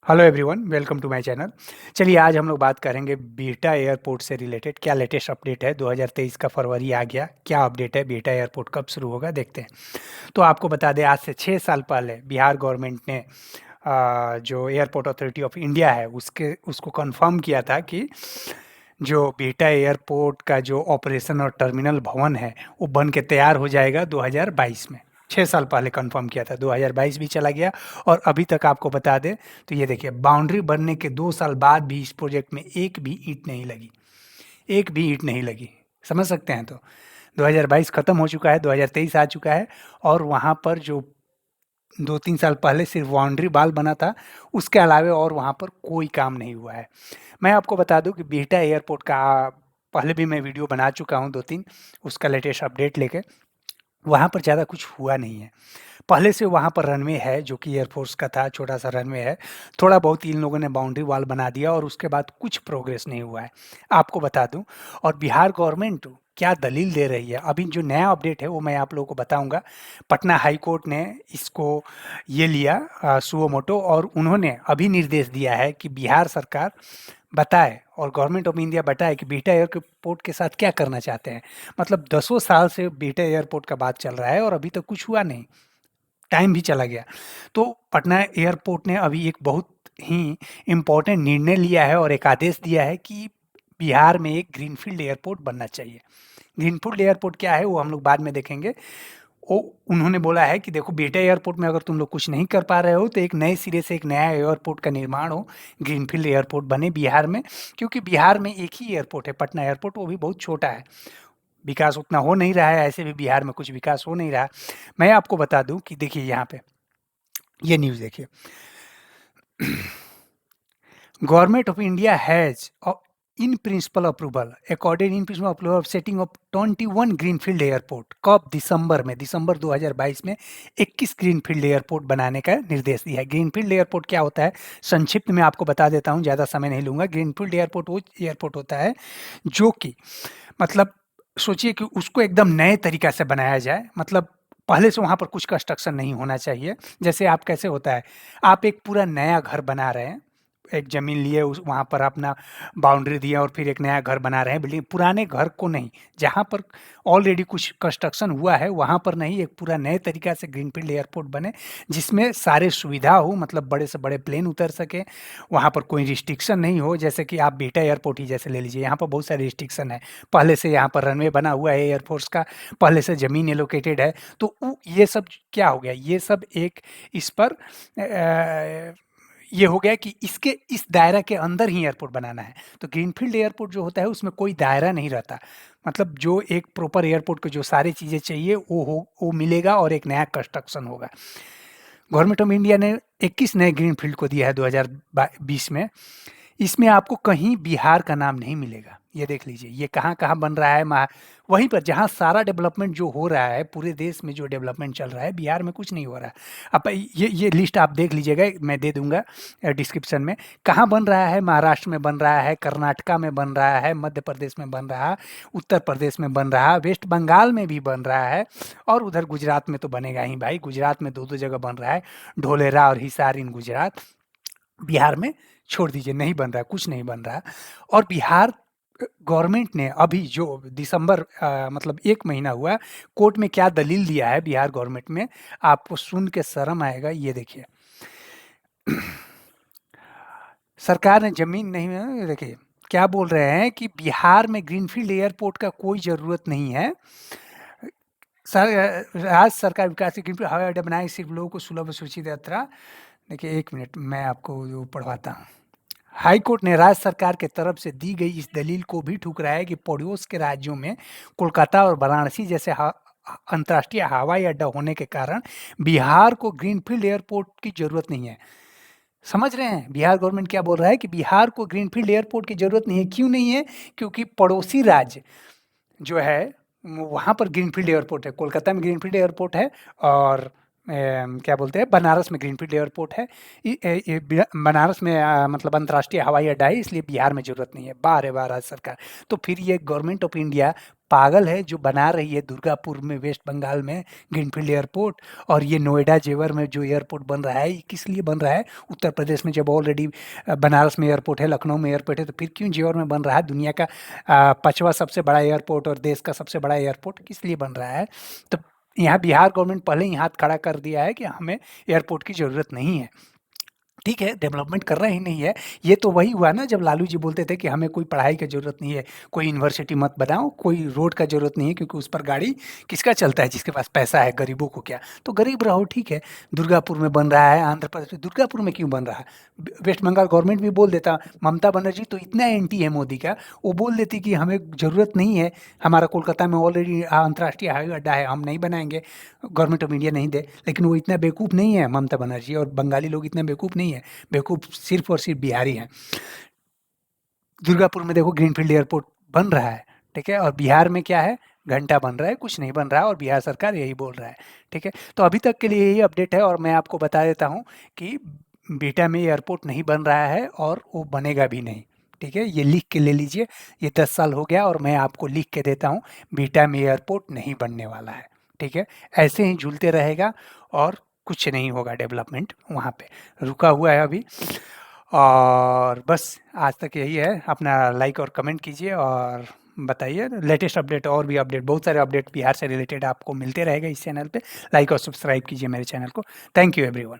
Hello everyone, welcome to my channel. चलिए आज हम लोग बात करेंगे बिहटा एयरपोर्ट से रिलेटेड क्या लेटेस्ट अपडेट है। 2023 का फरवरी आ गया, क्या अपडेट है, बिहटा एयरपोर्ट कब शुरू होगा देखते हैं। तो आपको बता दें, आज से 6 साल पहले बिहार गवर्नमेंट ने जो एयरपोर्ट अथॉरिटी ऑफ इंडिया है उसको कंफर्म किया था कि जो बिहटा एयरपोर्ट का जो ऑपरेशन और टर्मिनल भवन है वो बन के तैयार हो जाएगा 2022 में। 6 साल पहले कंफर्म किया था, 2022 भी चला गया और अभी तक आपको बता दें तो ये देखिए, बाउंड्री बनने के 2 साल बाद भी इस प्रोजेक्ट में एक भी ईंट नहीं लगी, एक भी ईंट नहीं लगी। समझ सकते हैं? तो 2022 खत्म हो चुका है, 2023 आ चुका है और वहाँ पर जो 2-3 साल पहले सिर्फ बाउंड्री वॉल बना था, उसके अलावे और वहाँ पर कोई काम नहीं हुआ है। मैं आपको बता दूँ कि बिहटा एयरपोर्ट का पहले भी मैं वीडियो बना चुका हूँ 2-3, उसका लेटेस्ट अपडेट लेके। वहाँ पर ज़्यादा कुछ हुआ नहीं है। पहले से वहाँ पर रनवे है जो कि एयरफोर्स का था, छोटा-सा रनवे है। थोड़ा बहुत इन लोगों ने बाउंड्री वॉल बना दिया और उसके बाद कुछ प्रोग्रेस नहीं हुआ है, आपको बता दूँ। और बिहार गवर्नमेंट क्या दलील दे रही है, अभी जो नया अपडेट है वो मैं आप लोगों को बताऊँगा। पटना हाई कोर्ट ने इसको ये लिया सुओ मोटो और उन्होंने अभी निर्देश दिया है कि बिहार सरकार बताए और गवर्नमेंट ऑफ इंडिया बताए कि बिहटा एयरपोर्ट के साथ क्या करना चाहते हैं। मतलब दसों साल से बिहटा एयरपोर्ट का बात चल रहा है और अभी तक कुछ हुआ नहीं, टाइम भी चला गया। तो पटना एयरपोर्ट ने अभी एक बहुत ही इम्पोर्टेंट निर्णय लिया है और एक आदेश दिया है कि बिहार में एक ग्रीनफील्ड एयरपोर्ट बनना चाहिए। ग्रीनफील्ड एयरपोर्ट क्या है वो हम लोग बाद में देखेंगे। वो उन्होंने बोला है कि देखो, बिहटा एयरपोर्ट में अगर तुम लोग कुछ नहीं कर पा रहे हो तो एक नए सिरे से एक नया एयरपोर्ट का निर्माण हो, ग्रीनफील्ड एयरपोर्ट बने बिहार में। क्योंकि बिहार में एक ही एयरपोर्ट है, पटना एयरपोर्ट, वो भी बहुत छोटा है, विकास उतना हो नहीं रहा है, ऐसे भी बिहार में कुछ विकास हो नहीं रहा। मैं आपको बता दूं कि देखिए यहाँ पे ये न्यूज़ देखिए। Government of India has in principle approval according in principle approval of setting of 21 greenfield airport. कब? दिसंबर 2022 में 21 ग्रीनफील्ड एयरपोर्ट बनाने का निर्देश दिया है। ग्रीनफील्ड एयरपोर्ट क्या होता है, संक्षिप्त में आपको बता देता हूँ, ज़्यादा समय नहीं लूँगा। ग्रीनफील्ड एयरपोर्ट वो एयरपोर्ट होता है जो कि मतलब सोचिए कि उसको एकदम नए तरीक़ा से बनाया जाए। मतलब पहले से वहाँ पर कुछ कंस्ट्रक्शन नहीं होना चाहिए। जैसे आप कैसे होता है, आप एक पूरा नया घर बना रहे हैं, एक ज़मीन लिए उस वहाँ पर अपना बाउंड्री दिया और फिर एक नया घर बना रहे हैं बिल्डिंग, पुराने घर को नहीं, जहाँ पर ऑलरेडी कुछ कंस्ट्रक्शन हुआ है वहाँ पर नहीं, एक पूरा नए तरीक़ा से ग्रीनफील्ड एयरपोर्ट बने जिसमें सारे सुविधा हो, मतलब बड़े से बड़े प्लेन उतर सकें, वहाँ पर कोई रिस्ट्रिक्शन नहीं हो। जैसे कि आप बिहटा एयरपोर्ट ही जैसे ले लीजिए, यहाँ पर बहुत सारे रिस्ट्रिक्शन है। पहले से यहाँ पर रनवे बना हुआ है एयरफोर्स का, पहले से ज़मीन एलोकेटेड है, तो ये सब क्या हो गया, ये सब एक इस पर ये हो गया कि इसके इस दायरा के अंदर ही एयरपोर्ट बनाना है। तो ग्रीनफील्ड एयरपोर्ट जो होता है उसमें कोई दायरा नहीं रहता, मतलब जो एक प्रॉपर एयरपोर्ट को जो सारी चीज़ें चाहिए वो मिलेगा और एक नया कंस्ट्रक्शन होगा। गवर्नमेंट ऑफ इंडिया ने 21 नए ग्रीनफील्ड को दिया है 2020 में। इसमें आपको कहीं बिहार का नाम नहीं मिलेगा। ये देख लीजिए, ये कहाँ-कहाँ बन रहा है, वहीं पर जहाँ सारा डेवलपमेंट जो हो रहा है, पूरे देश में जो डेवलपमेंट चल रहा है, बिहार में कुछ नहीं हो रहा है। अब ये लिस्ट आप देख लीजिएगा, मैं दे दूँगा डिस्क्रिप्शन में। कहाँ बन रहा है? महाराष्ट्र में बन रहा है, कर्नाटका में बन रहा है, मध्य प्रदेश में बन रहा है, उत्तर प्रदेश में बन रहा है, वेस्ट बंगाल में भी बन रहा है और उधर गुजरात में तो बनेगा ही भाई। गुजरात में 2-2 जगह बन रहा है, ढोलेरा और हिसार इन गुजरात। बिहार में छोड़ दीजिए, नहीं बन रहा है, कुछ नहीं बन रहा। और बिहार गवर्नमेंट ने अभी जो दिसंबर मतलब 1 महीना हुआ, कोर्ट में क्या दलील दिया है बिहार गवर्नमेंट में, आपको सुन के शर्म आएगा। ये देखिए, सरकार ने ज़मीन नहीं है, देखिए क्या बोल रहे हैं कि बिहार में ग्रीनफील्ड एयरपोर्ट का कोई ज़रूरत नहीं है। राज्य सरकार विकास की ग्रीनफील्ड हवाई अड्डा बनाए, सिर्फ लोगों को सुलभ और सुरक्षित यात्रा। देखिए 1 मिनट मैं आपको वो पढ़वाता हूँ। हाई कोर्ट ने राज्य सरकार के तरफ से दी गई इस दलील को भी ठुकराया कि पड़ोस के राज्यों में कोलकाता और वाराणसी जैसे अंतर्राष्ट्रीय हवाई अड्डा होने के कारण बिहार को ग्रीनफील्ड एयरपोर्ट की जरूरत नहीं है। समझ रहे हैं बिहार गवर्नमेंट क्या बोल रहा है कि बिहार को ग्रीनफील्ड एयरपोर्ट की जरूरत नहीं है। क्यों नहीं है? क्योंकि पड़ोसी राज्य जो है वहाँ पर ग्रीनफील्ड एयरपोर्ट है, कोलकाता में ग्रीनफील्ड एयरपोर्ट है और क्या बोलते हैं, बनारस में ग्रीनफील्ड एयरपोर्ट है। बनारस में मतलब अंतर्राष्ट्रीय हवाई अड्डा है, इसलिए बिहार में ज़रूरत नहीं है। वाह रे वाह राज्य सरकार! तो फिर ये गवर्नमेंट ऑफ इंडिया पागल है जो बना रही है दुर्गापुर में वेस्ट बंगाल में ग्रीनफील्ड एयरपोर्ट, और ये नोएडा जेवर में जो एयरपोर्ट बन रहा है ये किस लिए बन रहा है? उत्तर प्रदेश में जब ऑलरेडी बनारस में एयरपोर्ट है, लखनऊ में एयरपोर्ट है, तो फिर क्यों जेवर में बन रहा है? दुनिया का 5वां सबसे बड़ा एयरपोर्ट और देश का सबसे बड़ा एयरपोर्ट किस लिए बन रहा है? तो यहाँ बिहार गवर्नमेंट पहले ही हाथ खड़ा कर दिया है कि हमें एयरपोर्ट की ज़रूरत नहीं है। ठीक है, डेवलपमेंट कर रहा ही नहीं है। ये तो वही हुआ ना जब लालू जी बोलते थे कि हमें कोई पढ़ाई की ज़रूरत नहीं है, कोई यूनिवर्सिटी मत बनाओ, कोई रोड का ज़रूरत नहीं है क्योंकि उस पर गाड़ी किसका चलता है? जिसके पास पैसा है, गरीबों को क्या? तो गरीब रहो, ठीक है। दुर्गापुर में बन रहा है, आंध्र प्रदेश में, दुर्गापुर में क्यों बन रहा है? वेस्ट बंगाल गवर्नमेंट भी बोल देता, ममता बनर्जी तो इतना एंटी है मोदी का, वो बोल देती कि हमें ज़रूरत नहीं है, हमारा कोलकाता में ऑलरेडी अंतर्राष्ट्रीय हवाई अड्डा है, हम नहीं बनाएँगे, गवर्नमेंट ऑफ इंडिया नहीं दे। लेकिन वो इतना बेवकूफ़ नहीं है ममता बनर्जी, और बंगाली लोग इतना बेवकूफ़ नहीं है। बेवकूफ़ सिर्फ़ और सिर्फ़ बिहारी हैं। दुर्गापुर में देखो ग्रीनफ़ील्ड एयरपोर्ट बन रहा है, ठीक है? और बिहार में क्या है? घंटा बन रहा है, कुछ नहीं बन रहा है, और बिहार सरकार यही बोल रहा है, ठीक है? तो अभी तक के लिए यही अपडेट है, और मैं आपको बता देता हूँ कि बिहटा में एयरपोर्ट नहीं बन रहा है और वो बनेगा भी नहीं, ठीक है? ये लिख के ले लीजिए, ये 10 साल हो गया और मैं आपको लिख के देता हूँ, बिहटा में एयरपोर्ट नहीं बनने वाला है, ठीक है? ऐसे ही झूलते रहेगा और कुछ नहीं होगा डेवलपमेंट वहाँ पे, रुका हुआ है अभी। और बस आज तक यही है। अपना लाइक और कमेंट कीजिए और बताइए लेटेस्ट अपडेट, और भी अपडेट, बहुत सारे अपडेट बिहार से रिलेटेड आपको मिलते रहेगा इस चैनल पे। लाइक और सब्सक्राइब कीजिए मेरे चैनल को। Thank you everyone.